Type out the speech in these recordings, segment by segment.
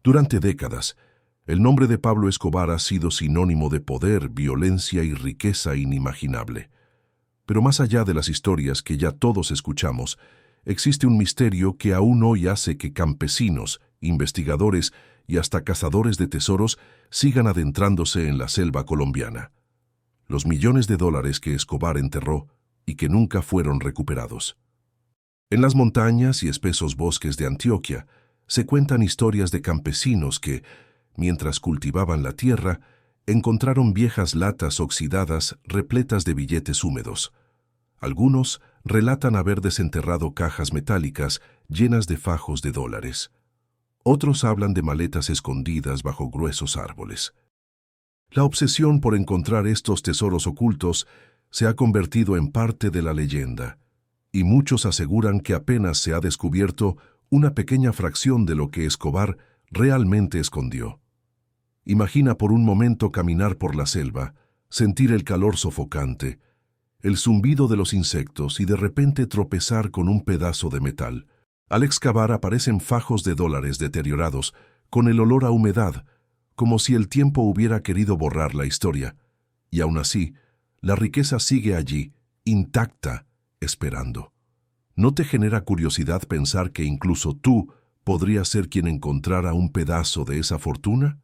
Durante décadas, el nombre de Pablo Escobar ha sido sinónimo de poder, violencia y riqueza inimaginable. Pero más allá de las historias que ya todos escuchamos, existe un misterio que aún hoy hace que campesinos, investigadores y hasta cazadores de tesoros sigan adentrándose en la selva colombiana. Los millones de dólares que Escobar enterró y que nunca fueron recuperados. En las montañas y espesos bosques de Antioquia se cuentan historias de campesinos que, mientras cultivaban la tierra, encontraron viejas latas oxidadas repletas de billetes húmedos. Algunos relatan haber desenterrado cajas metálicas llenas de fajos de dólares. Otros hablan de maletas escondidas bajo gruesos árboles. La obsesión por encontrar estos tesoros ocultos se ha convertido en parte de la leyenda, y muchos aseguran que apenas se ha descubierto una pequeña fracción de lo que Escobar realmente escondió. Imagina por un momento caminar por la selva, sentir el calor sofocante, el zumbido de los insectos y de repente tropezar con un pedazo de metal. Al excavar aparecen fajos de dólares deteriorados, con el olor a humedad, como si el tiempo hubiera querido borrar la historia. Y aún así, la riqueza sigue allí, intacta, esperando. ¿No te genera curiosidad pensar que incluso tú podrías ser quien encontrara un pedazo de esa fortuna?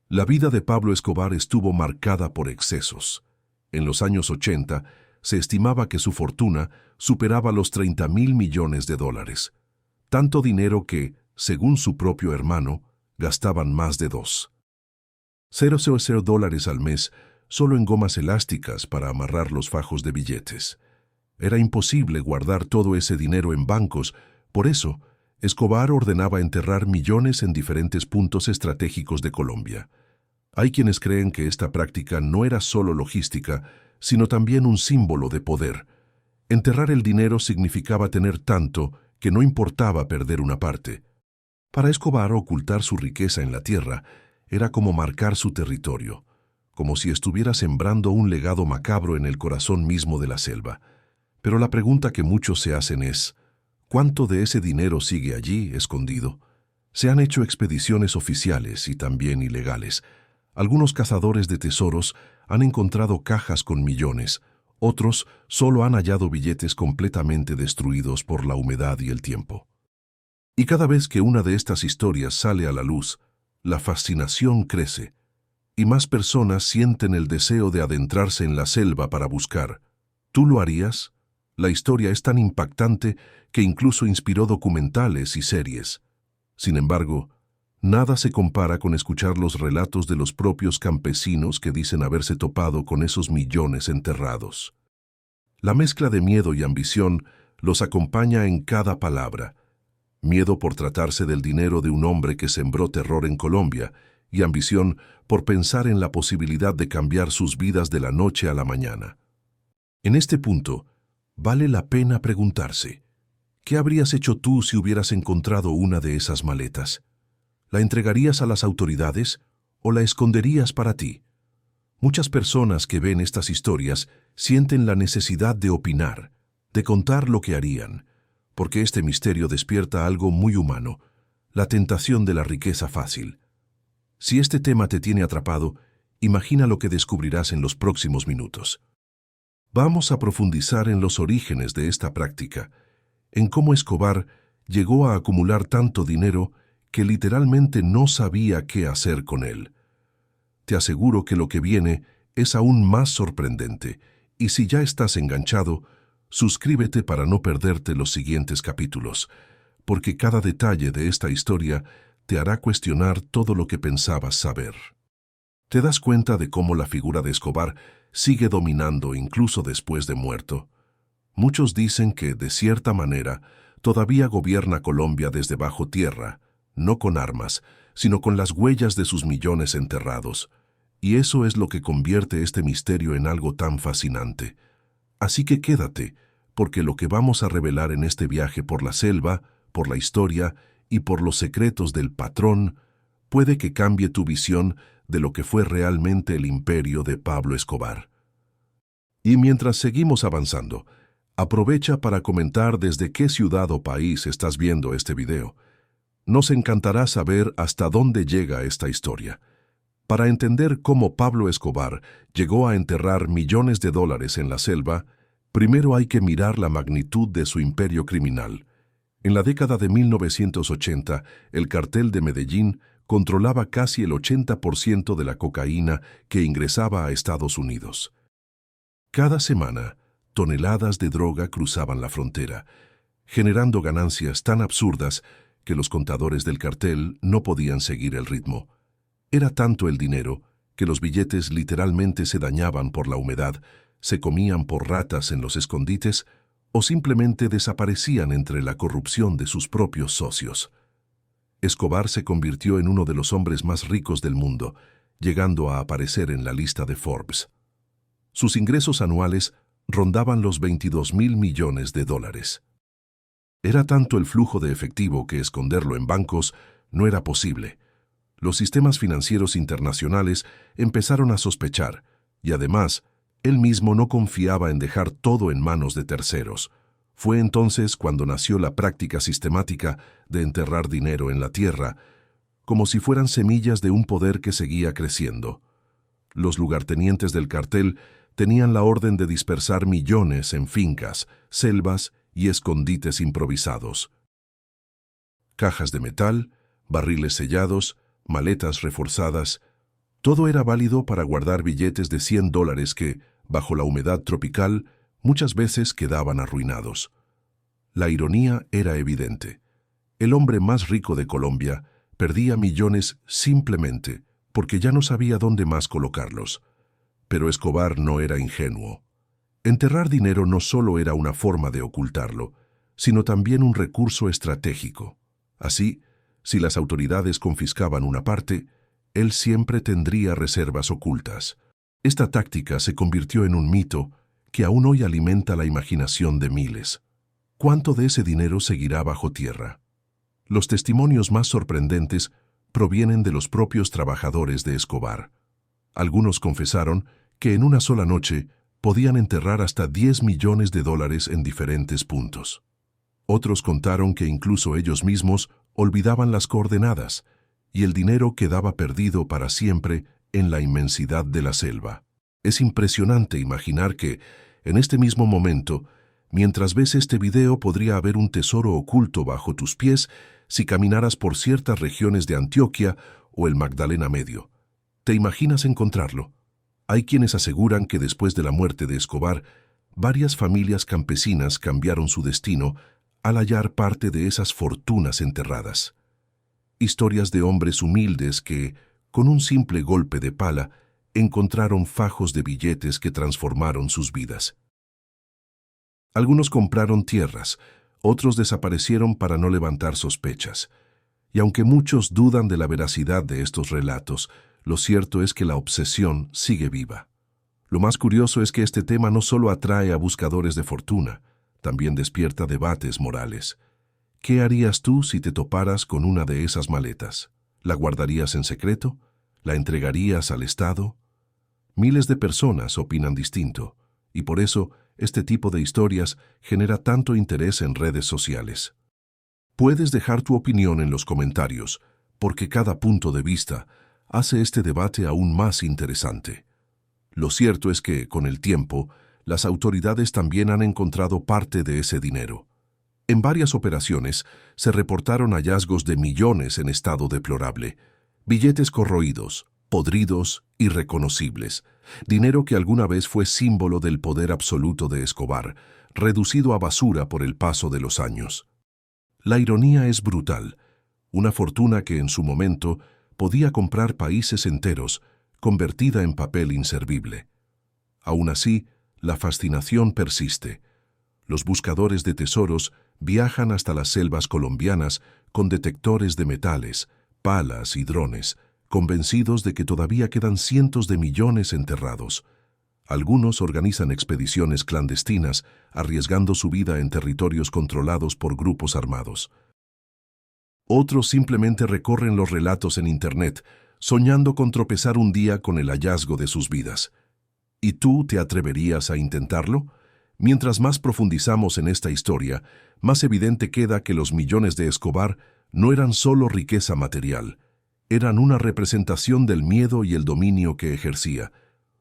La vida de Pablo Escobar estuvo marcada por excesos. En los años 80, se estimaba que su fortuna superaba los 30.000 millones de dólares. Tanto dinero que, según su propio hermano, gastaban más de $0.00 al mes solo en gomas elásticas para amarrar los fajos de billetes. Era imposible guardar todo ese dinero en bancos, por eso, Escobar ordenaba enterrar millones en diferentes puntos estratégicos de Colombia. Hay quienes creen que esta práctica no era solo logística, sino también un símbolo de poder. Enterrar el dinero significaba tener tanto que no importaba perder una parte. Para Escobar, ocultar su riqueza en la tierra era como marcar su territorio, como si estuviera sembrando un legado macabro en el corazón mismo de la selva. Pero la pregunta que muchos se hacen es, ¿cuánto de ese dinero sigue allí, escondido? Se han hecho expediciones oficiales y también ilegales. Algunos cazadores de tesoros han encontrado cajas con millones, otros solo han hallado billetes completamente destruidos por la humedad y el tiempo. Y cada vez que una de estas historias sale a la luz, la fascinación crece, y más personas sienten el deseo de adentrarse en la selva para buscar. ¿Tú lo harías? La historia es tan impactante que incluso inspiró documentales y series. Sin embargo, nada se compara con escuchar los relatos de los propios campesinos que dicen haberse topado con esos millones enterrados. La mezcla de miedo y ambición los acompaña en cada palabra. Miedo por tratarse del dinero de un hombre que sembró terror en Colombia y ambición por pensar en la posibilidad de cambiar sus vidas de la noche a la mañana. En este punto, vale la pena preguntarse, ¿qué habrías hecho tú si hubieras encontrado una de esas maletas? ¿La entregarías a las autoridades o la esconderías para ti? Muchas personas que ven estas historias sienten la necesidad de opinar, de contar lo que harían, porque este misterio despierta algo muy humano, la tentación de la riqueza fácil. Si este tema te tiene atrapado, imagina lo que descubrirás en los próximos minutos. Vamos a profundizar en los orígenes de esta práctica, en cómo Escobar llegó a acumular tanto dinero que literalmente no sabía qué hacer con él. Te aseguro que lo que viene es aún más sorprendente, y si ya estás enganchado, suscríbete para no perderte los siguientes capítulos, porque cada detalle de esta historia te hará cuestionar todo lo que pensabas saber. ¿Te das cuenta de cómo la figura de Escobar sigue dominando incluso después de muerto? Muchos dicen que, de cierta manera, todavía gobierna Colombia desde bajo tierra, no con armas, sino con las huellas de sus millones enterrados. Y eso es lo que convierte este misterio en algo tan fascinante. Así que quédate, porque lo que vamos a revelar en este viaje por la selva, por la historia y por los secretos del patrón, puede que cambie tu visión de lo que fue realmente el imperio de Pablo Escobar. Y mientras seguimos avanzando, aprovecha para comentar desde qué ciudad o país estás viendo este video. Nos encantará saber hasta dónde llega esta historia. Para entender cómo Pablo Escobar llegó a enterrar millones de dólares en la selva, primero hay que mirar la magnitud de su imperio criminal. En la década de 1980, el cartel de Medellín controlaba casi el 80% de la cocaína que ingresaba a Estados Unidos. Cada semana, toneladas de droga cruzaban la frontera, generando ganancias tan absurdas que los contadores del cartel no podían seguir el ritmo. Era tanto el dinero que los billetes literalmente se dañaban por la humedad, se comían por ratas en los escondites o simplemente desaparecían entre la corrupción de sus propios socios. Escobar se convirtió en uno de los hombres más ricos del mundo, llegando a aparecer en la lista de Forbes. Sus ingresos anuales rondaban los 22.000 millones de dólares. Era tanto el flujo de efectivo que esconderlo en bancos no era posible. Los sistemas financieros internacionales empezaron a sospechar, y además, él mismo no confiaba en dejar todo en manos de terceros. Fue entonces cuando nació la práctica sistemática de enterrar dinero en la tierra, como si fueran semillas de un poder que seguía creciendo. Los lugartenientes del cartel tenían la orden de dispersar millones en fincas, selvas y escondites improvisados. Cajas de metal, barriles sellados, maletas reforzadas, todo era válido para guardar billetes de $100 que, bajo la humedad tropical, muchas veces quedaban arruinados. La ironía era evidente. El hombre más rico de Colombia perdía millones simplemente porque ya no sabía dónde más colocarlos. Pero Escobar no era ingenuo. Enterrar dinero no solo era una forma de ocultarlo, sino también un recurso estratégico. Así, si las autoridades confiscaban una parte, él siempre tendría reservas ocultas. Esta táctica se convirtió en un mito que aún hoy alimenta la imaginación de miles. ¿Cuánto de ese dinero seguirá bajo tierra? Los testimonios más sorprendentes provienen de los propios trabajadores de Escobar. Algunos confesaron que en una sola noche podían enterrar hasta 10 millones de dólares en diferentes puntos. Otros contaron que incluso ellos mismos olvidaban las coordenadas y el dinero quedaba perdido para siempre en la inmensidad de la selva. Es impresionante imaginar que, en este mismo momento, mientras ves este video podría haber un tesoro oculto bajo tus pies si caminaras por ciertas regiones de Antioquia o el Magdalena Medio. ¿Te imaginas encontrarlo? Hay quienes aseguran que después de la muerte de Escobar, varias familias campesinas cambiaron su destino al hallar parte de esas fortunas enterradas. Historias de hombres humildes que, con un simple golpe de pala, encontraron fajos de billetes que transformaron sus vidas. Algunos compraron tierras, otros desaparecieron para no levantar sospechas. Y aunque muchos dudan de la veracidad de estos relatos, lo cierto es que la obsesión sigue viva. Lo más curioso es que este tema no solo atrae a buscadores de fortuna, también despierta debates morales. ¿Qué harías tú si te toparas con una de esas maletas? ¿La guardarías en secreto? ¿La entregarías al Estado? Miles de personas opinan distinto, y por eso este tipo de historias genera tanto interés en redes sociales. Puedes dejar tu opinión en los comentarios, porque cada punto de vista hace este debate aún más interesante. Lo cierto es que, con el tiempo, las autoridades también han encontrado parte de ese dinero. En varias operaciones se reportaron hallazgos de millones en estado deplorable, billetes corroídos, podridos, irreconocibles, dinero que alguna vez fue símbolo del poder absoluto de Escobar, reducido a basura por el paso de los años. La ironía es brutal. Una fortuna que en su momento podía comprar países enteros, convertida en papel inservible. Aún así, la fascinación persiste. Los buscadores de tesoros viajan hasta las selvas colombianas con detectores de metales, palas y drones, convencidos de que todavía quedan cientos de millones enterrados. Algunos organizan expediciones clandestinas, arriesgando su vida en territorios controlados por grupos armados. Otros simplemente recorren los relatos en Internet, soñando con tropezar un día con el hallazgo de sus vidas. ¿Y tú te atreverías a intentarlo? Mientras más profundizamos en esta historia, más evidente queda que los millones de Escobar no eran solo riqueza material, eran una representación del miedo y el dominio que ejercía.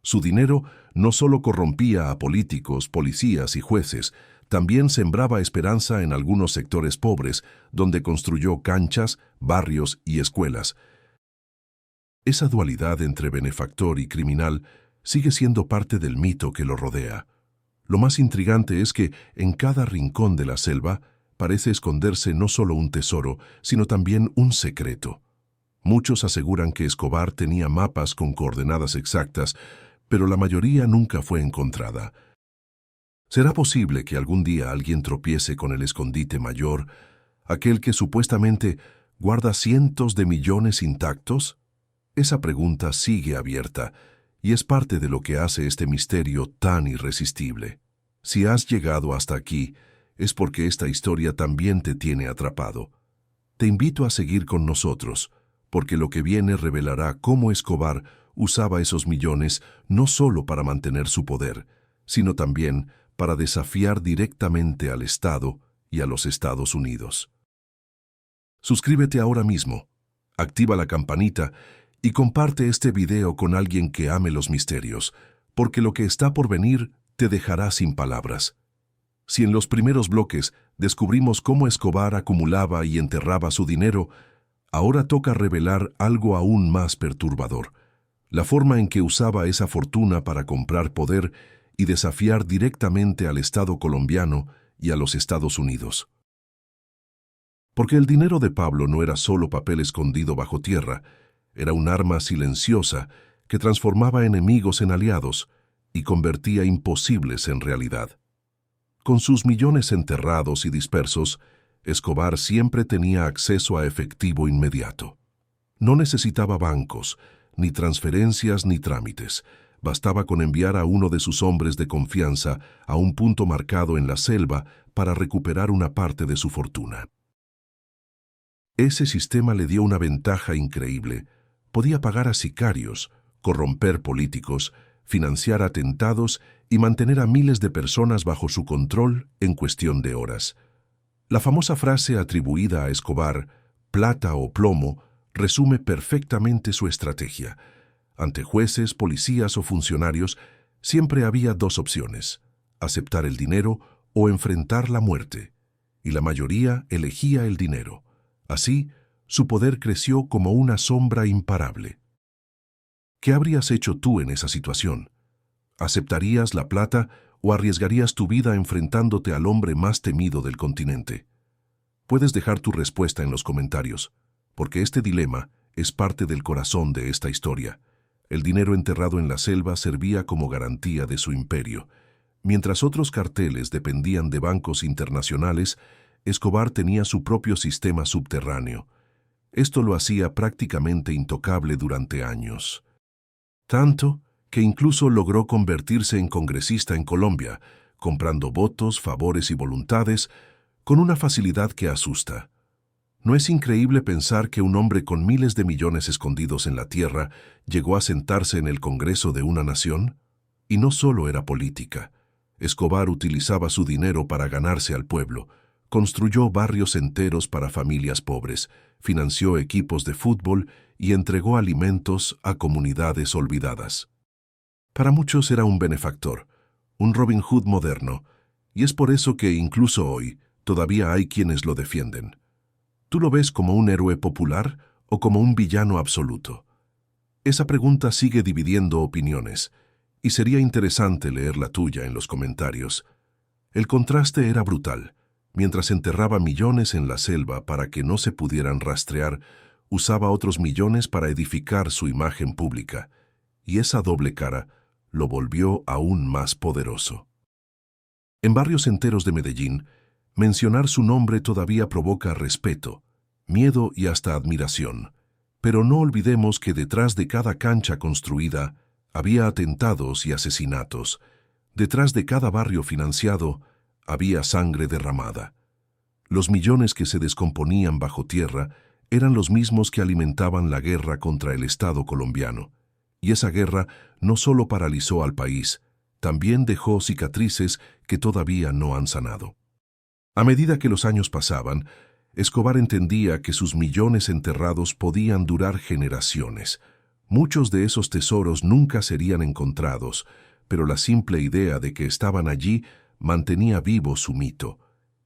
Su dinero no solo corrompía a políticos, policías y jueces, también sembraba esperanza en algunos sectores pobres, donde construyó canchas, barrios y escuelas. Esa dualidad entre benefactor y criminal sigue siendo parte del mito que lo rodea. Lo más intrigante es que en cada rincón de la selva parece esconderse no solo un tesoro, sino también un secreto. Muchos aseguran que Escobar tenía mapas con coordenadas exactas, pero la mayoría nunca fue encontrada. ¿Será posible que algún día alguien tropiece con el escondite mayor, aquel que supuestamente guarda cientos de millones intactos? Esa pregunta sigue abierta, y es parte de lo que hace este misterio tan irresistible. Si has llegado hasta aquí, es porque esta historia también te tiene atrapado. Te invito a seguir con nosotros, porque lo que viene revelará cómo Escobar usaba esos millones no solo para mantener su poder, sino también para desafiar directamente al Estado y a los Estados Unidos. Suscríbete ahora mismo, activa la campanita y comparte este video con alguien que ame los misterios, porque lo que está por venir te dejará sin palabras. Si en los primeros bloques descubrimos cómo Escobar acumulaba y enterraba su dinero, ahora toca revelar algo aún más perturbador: la forma en que usaba esa fortuna para comprar poder y desafiar directamente al Estado colombiano y a los Estados Unidos. Porque el dinero de Pablo no era solo papel escondido bajo tierra, era un arma silenciosa que transformaba enemigos en aliados y convertía imposibles en realidad. Con sus millones enterrados y dispersos, Escobar siempre tenía acceso a efectivo inmediato. No necesitaba bancos, ni transferencias ni trámites. Bastaba con enviar a uno de sus hombres de confianza a un punto marcado en la selva para recuperar una parte de su fortuna. Ese sistema le dio una ventaja increíble. Podía pagar a sicarios, corromper políticos, financiar atentados y mantener a miles de personas bajo su control en cuestión de horas. La famosa frase atribuida a Escobar, plata o plomo, resume perfectamente su estrategia. Ante jueces, policías o funcionarios, siempre había dos opciones: aceptar el dinero o enfrentar la muerte. Y la mayoría elegía el dinero. Así, su poder creció como una sombra imparable. ¿Qué habrías hecho tú en esa situación? ¿Aceptarías la plata o arriesgarías tu vida enfrentándote al hombre más temido del continente? Puedes dejar tu respuesta en los comentarios, porque este dilema es parte del corazón de esta historia. El dinero enterrado en la selva servía como garantía de su imperio. Mientras otros carteles dependían de bancos internacionales, Escobar tenía su propio sistema subterráneo. Esto lo hacía prácticamente intocable durante años. Tanto que incluso logró convertirse en congresista en Colombia, comprando votos, favores y voluntades con una facilidad que asusta. ¿No es increíble pensar que un hombre con miles de millones escondidos en la tierra llegó a sentarse en el Congreso de una nación? Y no solo era política. Escobar utilizaba su dinero para ganarse al pueblo. Construyó barrios enteros para familias pobres, financió equipos de fútbol y entregó alimentos a comunidades olvidadas. Para muchos era un benefactor, un Robin Hood moderno, y es por eso que incluso hoy todavía hay quienes lo defienden. ¿Tú lo ves como un héroe popular o como un villano absoluto? Esa pregunta sigue dividiendo opiniones, y sería interesante leer la tuya en los comentarios. El contraste era brutal. Mientras enterraba millones en la selva para que no se pudieran rastrear, usaba otros millones para edificar su imagen pública, y esa doble cara lo volvió aún más poderoso. En barrios enteros de Medellín, mencionar su nombre todavía provoca respeto, miedo y hasta admiración. Pero no olvidemos que detrás de cada cancha construida había atentados y asesinatos. Detrás de cada barrio financiado había sangre derramada. Los millones que se descomponían bajo tierra eran los mismos que alimentaban la guerra contra el Estado colombiano. Y esa guerra no solo paralizó al país, también dejó cicatrices que todavía no han sanado. A medida que los años pasaban, Escobar entendía que sus millones enterrados podían durar generaciones. Muchos de esos tesoros nunca serían encontrados, pero la simple idea de que estaban allí mantenía vivo su mito.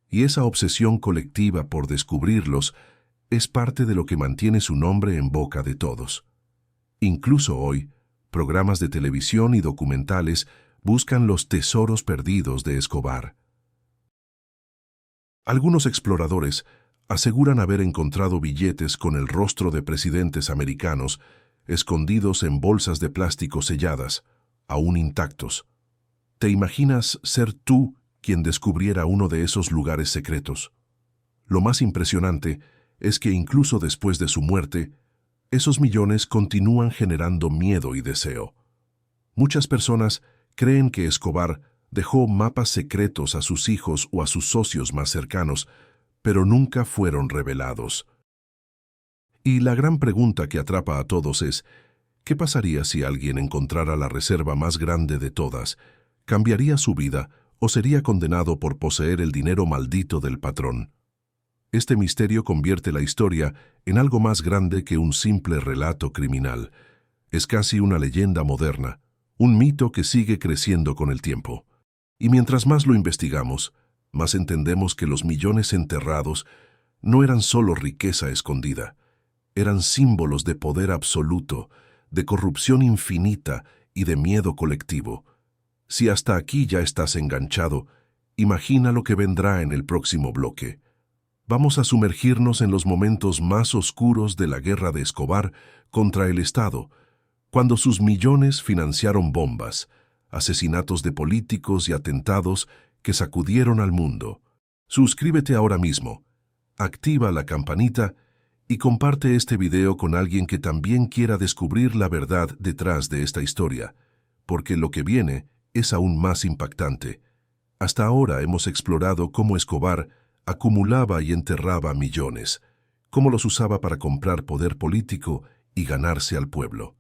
Y esa obsesión colectiva por descubrirlos es parte de lo que mantiene su nombre en boca de todos. Incluso hoy, programas de televisión y documentales buscan los tesoros perdidos de Escobar. Algunos exploradores aseguran haber encontrado billetes con el rostro de presidentes americanos escondidos en bolsas de plástico selladas, aún intactos. ¿Te imaginas ser tú quien descubriera uno de esos lugares secretos? Lo más impresionante es que incluso después de su muerte, esos millones continúan generando miedo y deseo. Muchas personas creen que Escobar dejó mapas secretos a sus hijos o a sus socios más cercanos, pero nunca fueron revelados. Y la gran pregunta que atrapa a todos es, ¿qué pasaría si alguien encontrara la reserva más grande de todas? ¿Cambiaría su vida o sería condenado por poseer el dinero maldito del patrón? Este misterio convierte la historia en algo más grande que un simple relato criminal. Es casi una leyenda moderna, un mito que sigue creciendo con el tiempo. Y mientras más lo investigamos, más entendemos que los millones enterrados no eran solo riqueza escondida, eran símbolos de poder absoluto, de corrupción infinita y de miedo colectivo. Si hasta aquí ya estás enganchado, imagina lo que vendrá en el próximo bloque. Vamos a sumergirnos en los momentos más oscuros de la guerra de Escobar contra el Estado, cuando sus millones financiaron bombas, asesinatos de políticos y atentados que sacudieron al mundo. Suscríbete ahora mismo, activa la campanita y comparte este video con alguien que también quiera descubrir la verdad detrás de esta historia, porque lo que viene es aún más impactante. Hasta ahora hemos explorado cómo Escobar acumulaba y enterraba millones, cómo los usaba para comprar poder político y ganarse al pueblo.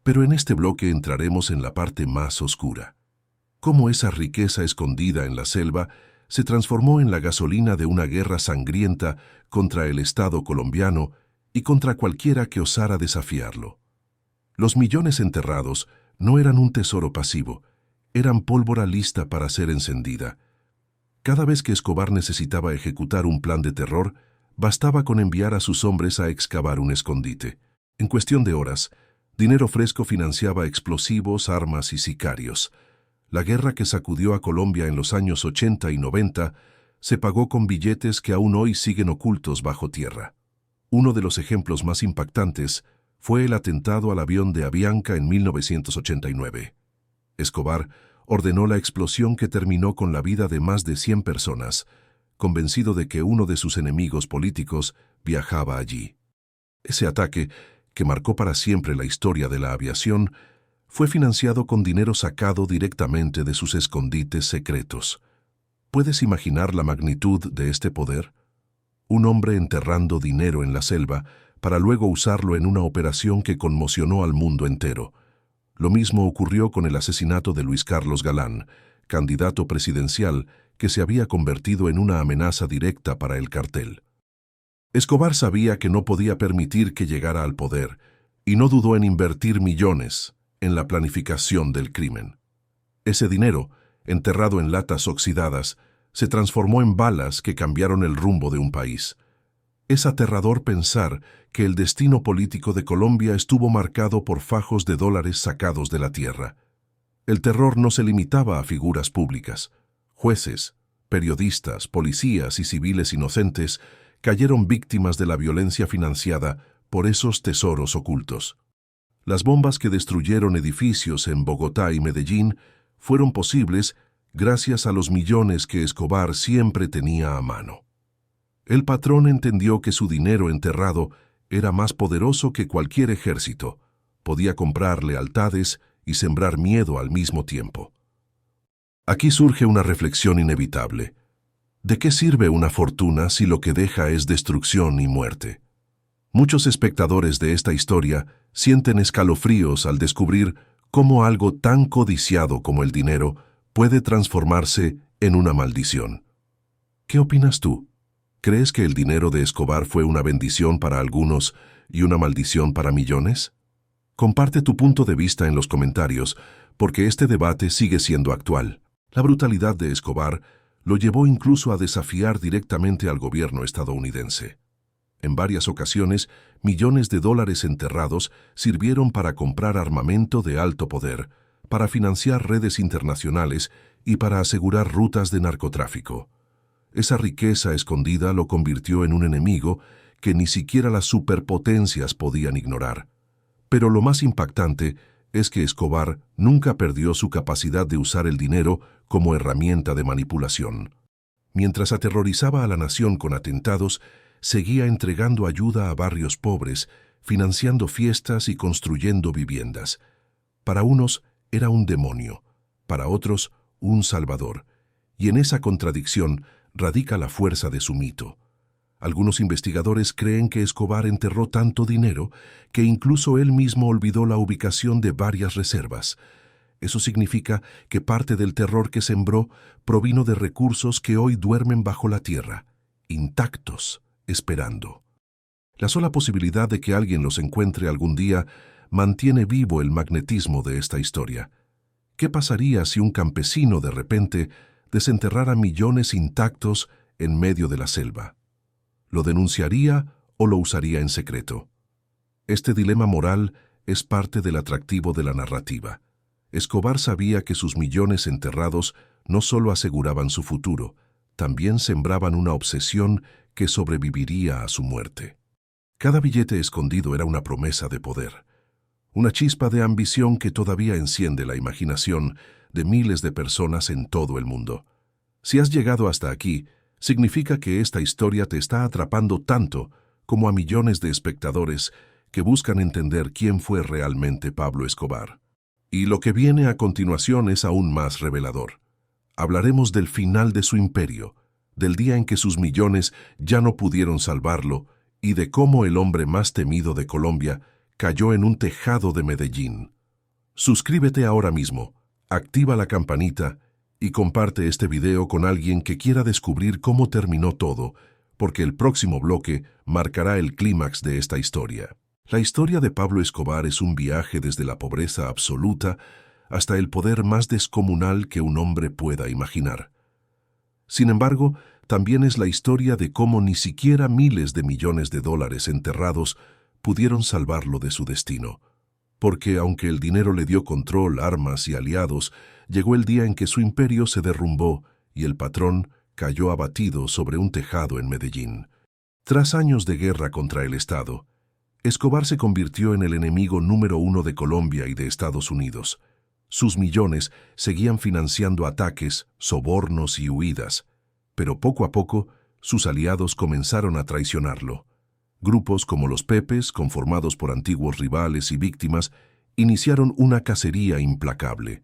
Pero en este bloque entraremos en la parte más oscura. Cómo esa riqueza escondida en la selva se transformó en la gasolina de una guerra sangrienta contra el Estado colombiano y contra cualquiera que osara desafiarlo. Los millones enterrados no eran un tesoro pasivo, eran pólvora lista para ser encendida. Cada vez que Escobar necesitaba ejecutar un plan de terror, bastaba con enviar a sus hombres a excavar un escondite. En cuestión de horas, dinero fresco financiaba explosivos, armas y sicarios. La guerra que sacudió a Colombia en los años 80 y 90 se pagó con billetes que aún hoy siguen ocultos bajo tierra. Uno de los ejemplos más impactantes fue el atentado al avión de Avianca en 1989. Escobar ordenó la explosión que terminó con la vida de más de 100 personas, convencido de que uno de sus enemigos políticos viajaba allí. Ese ataque, que marcó para siempre la historia de la aviación, fue financiado con dinero sacado directamente de sus escondites secretos. ¿Puedes imaginar la magnitud de este poder? Un hombre enterrando dinero en la selva para luego usarlo en una operación que conmocionó al mundo entero. Lo mismo ocurrió con el asesinato de Luis Carlos Galán, candidato presidencial que se había convertido en una amenaza directa para el cartel. Escobar sabía que no podía permitir que llegara al poder y no dudó en invertir millones en la planificación del crimen. Ese dinero, enterrado en latas oxidadas, se transformó en balas que cambiaron el rumbo de un país. Es aterrador pensar que el destino político de Colombia estuvo marcado por fajos de dólares sacados de la tierra. El terror no se limitaba a figuras públicas. Jueces, periodistas, policías y civiles inocentes cayeron víctimas de la violencia financiada por esos tesoros ocultos. Las bombas que destruyeron edificios en Bogotá y Medellín fueron posibles gracias a los millones que Escobar siempre tenía a mano. El patrón entendió que su dinero enterrado era más poderoso que cualquier ejército, podía comprar lealtades y sembrar miedo al mismo tiempo. Aquí surge una reflexión inevitable. ¿De qué sirve una fortuna si lo que deja es destrucción y muerte? Muchos espectadores de esta historia sienten escalofríos al descubrir cómo algo tan codiciado como el dinero puede transformarse en una maldición. ¿Qué opinas tú? ¿Crees que el dinero de Escobar fue una bendición para algunos y una maldición para millones? Comparte tu punto de vista en los comentarios, porque este debate sigue siendo actual. La brutalidad de Escobar lo llevó incluso a desafiar directamente al gobierno estadounidense. En varias ocasiones, millones de dólares enterrados sirvieron para comprar armamento de alto poder, para financiar redes internacionales y para asegurar rutas de narcotráfico. Esa riqueza escondida lo convirtió en un enemigo que ni siquiera las superpotencias podían ignorar. Pero lo más impactante es que Escobar nunca perdió su capacidad de usar el dinero como herramienta de manipulación. Mientras aterrorizaba a la nación con atentados, seguía entregando ayuda a barrios pobres, financiando fiestas y construyendo viviendas. Para unos era un demonio, para otros un salvador, y en esa contradicción radica la fuerza de su mito. Algunos investigadores creen que Escobar enterró tanto dinero que incluso él mismo olvidó la ubicación de varias reservas. Eso significa que parte del terror que sembró provino de recursos que hoy duermen bajo la tierra, intactos, esperando. La sola posibilidad de que alguien los encuentre algún día mantiene vivo el magnetismo de esta historia. ¿Qué pasaría si un campesino de repente desenterrara millones intactos en medio de la selva? ¿Lo denunciaría o lo usaría en secreto? Este dilema moral es parte del atractivo de la narrativa. Escobar sabía que sus millones enterrados no solo aseguraban su futuro, también sembraban una obsesión que sobreviviría a su muerte. Cada billete escondido era una promesa de poder, una chispa de ambición que todavía enciende la imaginación de miles de personas en todo el mundo. Si has llegado hasta aquí, significa que esta historia te está atrapando tanto como a millones de espectadores que buscan entender quién fue realmente Pablo Escobar. Y lo que viene a continuación es aún más revelador. Hablaremos del final de su imperio, del día en que sus millones ya no pudieron salvarlo y de cómo el hombre más temido de Colombia cayó en un tejado de Medellín. Suscríbete ahora mismo, activa la campanita y comparte este video con alguien que quiera descubrir cómo terminó todo, porque el próximo bloque marcará el clímax de esta historia. La historia de Pablo Escobar es un viaje desde la pobreza absoluta hasta el poder más descomunal que un hombre pueda imaginar. Sin embargo, también es la historia de cómo ni siquiera miles de millones de dólares enterrados pudieron salvarlo de su destino. Porque aunque el dinero le dio control, armas y aliados, llegó el día en que su imperio se derrumbó y el patrón cayó abatido sobre un tejado en Medellín. Tras años de guerra contra el Estado, Escobar se convirtió en el enemigo número uno de Colombia y de Estados Unidos. Sus millones seguían financiando ataques, sobornos y huidas, pero poco a poco sus aliados comenzaron a traicionarlo. Grupos como los Pepes, conformados por antiguos rivales y víctimas, iniciaron una cacería implacable.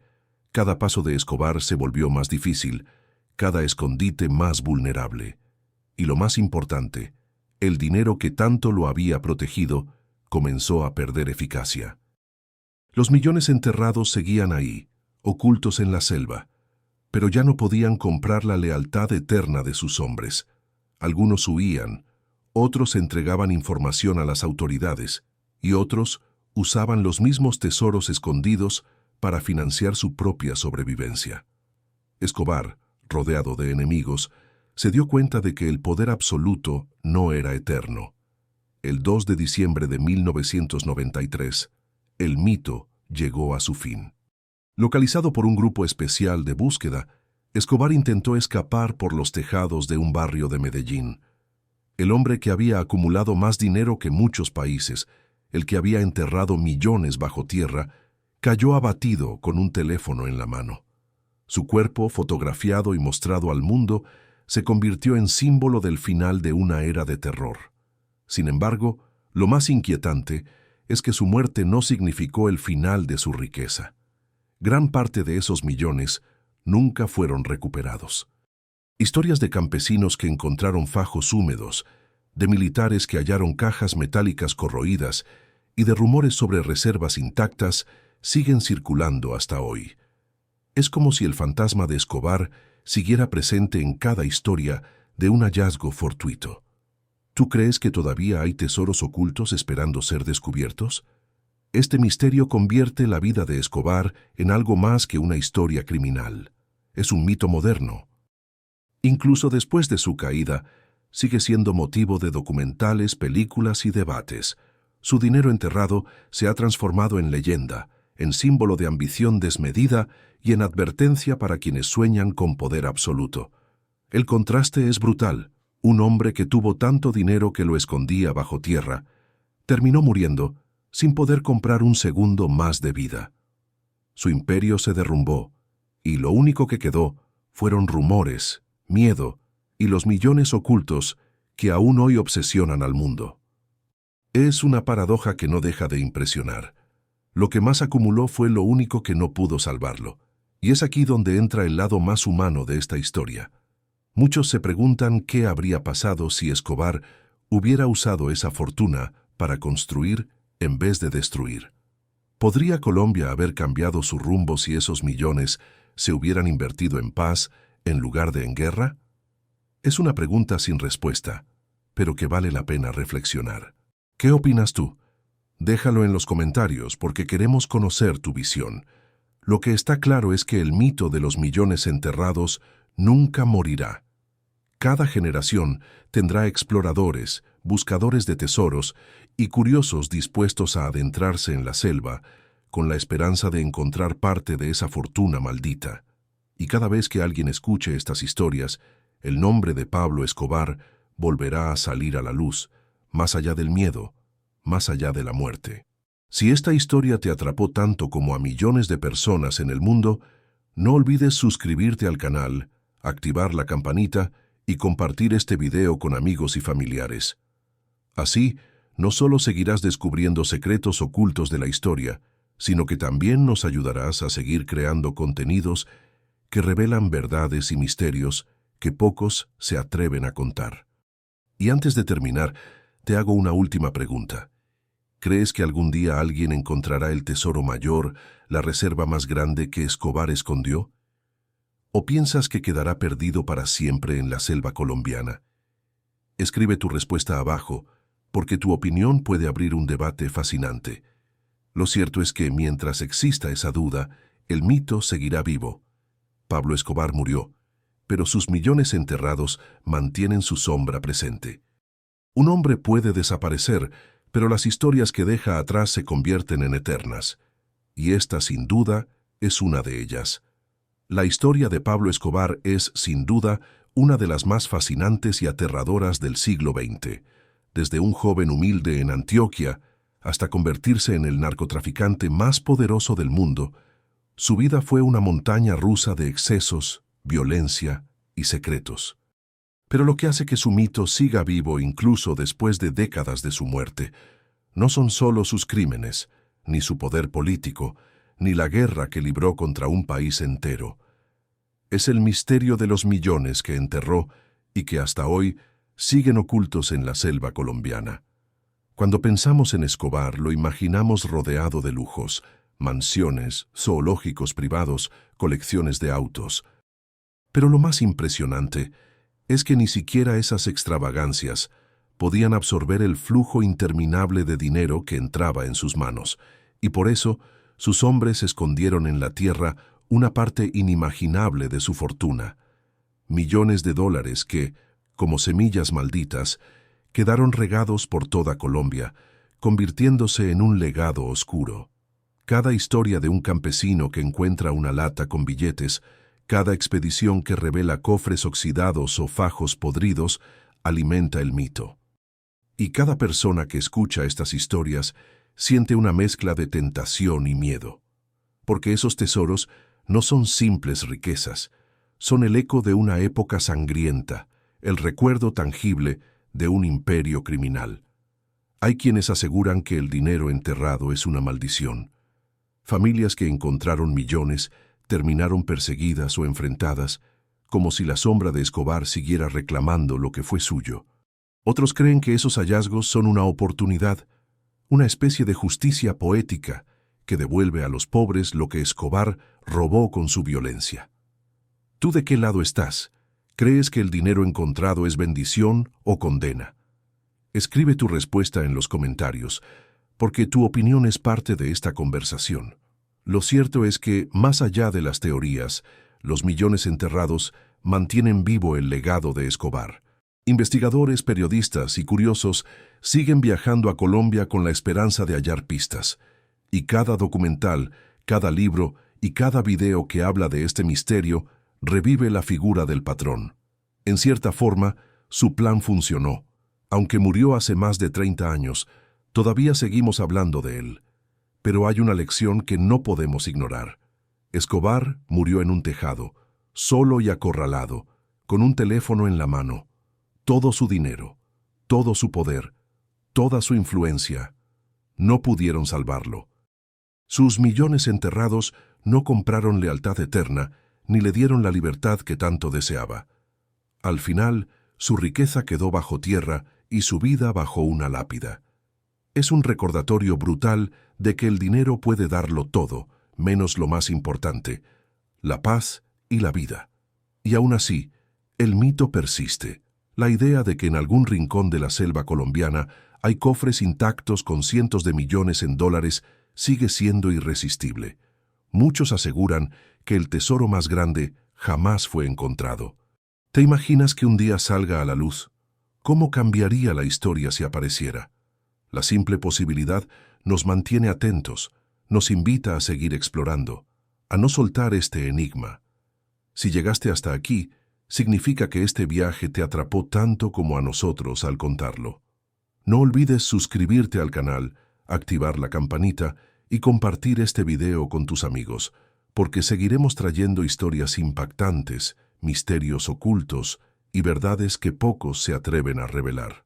Cada paso de Escobar se volvió más difícil, cada escondite más vulnerable. Y lo más importante, el dinero que tanto lo había protegido comenzó a perder eficacia. Los millones enterrados seguían ahí, ocultos en la selva, pero ya no podían comprar la lealtad eterna de sus hombres. Algunos huían, otros entregaban información a las autoridades y otros usaban los mismos tesoros escondidos para financiar su propia sobrevivencia. Escobar, rodeado de enemigos, se dio cuenta de que el poder absoluto no era eterno. El 2 de diciembre de 1993, el mito llegó a su fin. Localizado por un grupo especial de búsqueda, Escobar intentó escapar por los tejados de un barrio de Medellín. El hombre que había acumulado más dinero que muchos países, el que había enterrado millones bajo tierra, cayó abatido con un teléfono en la mano. Su cuerpo, fotografiado y mostrado al mundo, se convirtió en símbolo del final de una era de terror. Sin embargo, lo más inquietante es que su muerte no significó el final de su riqueza. Gran parte de esos millones nunca fueron recuperados. Historias de campesinos que encontraron fajos húmedos, de militares que hallaron cajas metálicas corroídas y de rumores sobre reservas intactas siguen circulando hasta hoy. Es como si el fantasma de Escobar siguiera presente en cada historia de un hallazgo fortuito. ¿Tú crees que todavía hay tesoros ocultos esperando ser descubiertos? Este misterio convierte la vida de Escobar en algo más que una historia criminal. Es un mito moderno. Incluso después de su caída, sigue siendo motivo de documentales, películas y debates. Su dinero enterrado se ha transformado en leyenda, en símbolo de ambición desmedida y en advertencia para quienes sueñan con poder absoluto. El contraste es brutal. Un hombre que tuvo tanto dinero que lo escondía bajo tierra, terminó muriendo sin poder comprar un segundo más de vida. Su imperio se derrumbó, y lo único que quedó fueron rumores, miedo y los millones ocultos que aún hoy obsesionan al mundo. Es una paradoja que no deja de impresionar. Lo que más acumuló fue lo único que no pudo salvarlo, y es aquí donde entra el lado más humano de esta historia. Muchos se preguntan qué habría pasado si Escobar hubiera usado esa fortuna para construir en vez de destruir. ¿Podría Colombia haber cambiado su rumbo si esos millones se hubieran invertido en paz en lugar de en guerra? Es una pregunta sin respuesta, pero que vale la pena reflexionar. ¿Qué opinas tú? Déjalo en los comentarios porque queremos conocer tu visión. Lo que está claro es que el mito de los millones enterrados nunca morirá. Cada generación tendrá exploradores, buscadores de tesoros y curiosos dispuestos a adentrarse en la selva con la esperanza de encontrar parte de esa fortuna maldita. Y cada vez que alguien escuche estas historias, el nombre de Pablo Escobar volverá a salir a la luz, más allá del miedo, más allá de la muerte. Si esta historia te atrapó tanto como a millones de personas en el mundo, no olvides suscribirte al canal, activar la campanita y compartir este video con amigos y familiares. Así, no solo seguirás descubriendo secretos ocultos de la historia, sino que también nos ayudarás a seguir creando contenidos que revelan verdades y misterios que pocos se atreven a contar. Y antes de terminar, te hago una última pregunta. ¿Crees que algún día alguien encontrará el tesoro mayor, la reserva más grande que Escobar escondió? ¿O piensas que quedará perdido para siempre en la selva colombiana? Escribe tu respuesta abajo, porque tu opinión puede abrir un debate fascinante. Lo cierto es que mientras exista esa duda, el mito seguirá vivo. Pablo Escobar murió, pero sus millones enterrados mantienen su sombra presente. Un hombre puede desaparecer, pero las historias que deja atrás se convierten en eternas. Y esta, sin duda, es una de ellas. La historia de Pablo Escobar es, sin duda, una de las más fascinantes y aterradoras del siglo XX. Desde un joven humilde en Antioquia hasta convertirse en el narcotraficante más poderoso del mundo, su vida fue una montaña rusa de excesos, violencia y secretos. Pero lo que hace que su mito siga vivo incluso después de décadas de su muerte, no son solo sus crímenes, ni su poder político, ni la guerra que libró contra un país entero. Es el misterio de los millones que enterró y que hasta hoy siguen ocultos en la selva colombiana. Cuando pensamos en Escobar, lo imaginamos rodeado de lujos, mansiones, zoológicos privados, colecciones de autos. Pero lo más impresionante es que ni siquiera esas extravagancias podían absorber el flujo interminable de dinero que entraba en sus manos, y por eso sus hombres escondieron en la tierra una parte inimaginable de su fortuna. Millones de dólares que, como semillas malditas, quedaron regados por toda Colombia, convirtiéndose en un legado oscuro. Cada historia de un campesino que encuentra una lata con billetes, cada expedición que revela cofres oxidados o fajos podridos, alimenta el mito. Y cada persona que escucha estas historias siente una mezcla de tentación y miedo. Porque esos tesoros no son simples riquezas, son el eco de una época sangrienta, el recuerdo tangible de un imperio criminal. Hay quienes aseguran que el dinero enterrado es una maldición. Familias que encontraron millones terminaron perseguidas o enfrentadas, como si la sombra de Escobar siguiera reclamando lo que fue suyo. Otros creen que esos hallazgos son una oportunidad, una especie de justicia poética que devuelve a los pobres lo que Escobar robó con su violencia. ¿Tú de qué lado estás? ¿Crees que el dinero encontrado es bendición o condena? Escribe tu respuesta en los comentarios, porque tu opinión es parte de esta conversación. Lo cierto es que, más allá de las teorías, los millones enterrados mantienen vivo el legado de Escobar. Investigadores, periodistas y curiosos siguen viajando a Colombia con la esperanza de hallar pistas. Y cada documental, cada libro y cada video que habla de este misterio revive la figura del patrón. En cierta forma, su plan funcionó. Aunque murió hace más de 30 años, todavía seguimos hablando de él. Pero hay una lección que no podemos ignorar. Escobar murió en un tejado, solo y acorralado, con un teléfono en la mano. Todo su dinero, todo su poder, toda su influencia, no pudieron salvarlo. Sus millones enterrados no compraron lealtad eterna, ni le dieron la libertad que tanto deseaba. Al final, su riqueza quedó bajo tierra y su vida bajo una lápida. Es un recordatorio brutal de que el dinero puede darlo todo, menos lo más importante, la paz y la vida. Y aún así, el mito persiste. La idea de que en algún rincón de la selva colombiana hay cofres intactos con cientos de millones en dólares sigue siendo irresistible. Muchos aseguran que el tesoro más grande jamás fue encontrado. ¿Te imaginas que un día salga a la luz? ¿Cómo cambiaría la historia si apareciera? La simple posibilidad nos mantiene atentos, nos invita a seguir explorando, a no soltar este enigma. Si llegaste hasta aquí, significa que este viaje te atrapó tanto como a nosotros al contarlo. No olvides suscribirte al canal, activar la campanita y compartir este video con tus amigos, porque seguiremos trayendo historias impactantes, misterios ocultos y verdades que pocos se atreven a revelar.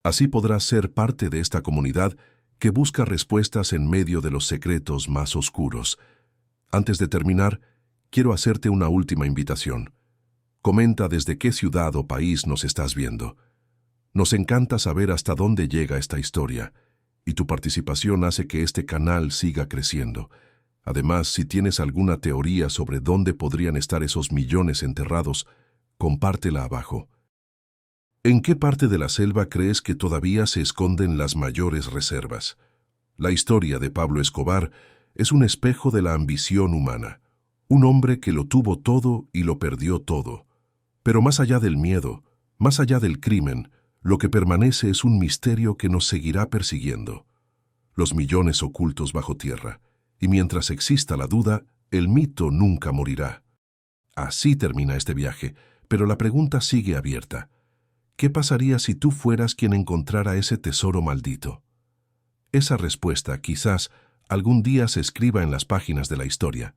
Así podrás ser parte de esta comunidad que busca respuestas en medio de los secretos más oscuros. Antes de terminar, quiero hacerte una última invitación. Comenta desde qué ciudad o país nos estás viendo. Nos encanta saber hasta dónde llega esta historia, y tu participación hace que este canal siga creciendo. Además, si tienes alguna teoría sobre dónde podrían estar esos millones enterrados, compártela abajo. ¿En qué parte de la selva crees que todavía se esconden las mayores reservas? La historia de Pablo Escobar es un espejo de la ambición humana. Un hombre que lo tuvo todo y lo perdió todo. Pero más allá del miedo, más allá del crimen, lo que permanece es un misterio que nos seguirá persiguiendo. Los millones ocultos bajo tierra. Y mientras exista la duda, el mito nunca morirá. Así termina este viaje, pero la pregunta sigue abierta. ¿Qué pasaría si tú fueras quien encontrara ese tesoro maldito? Esa respuesta quizás algún día se escriba en las páginas de la historia.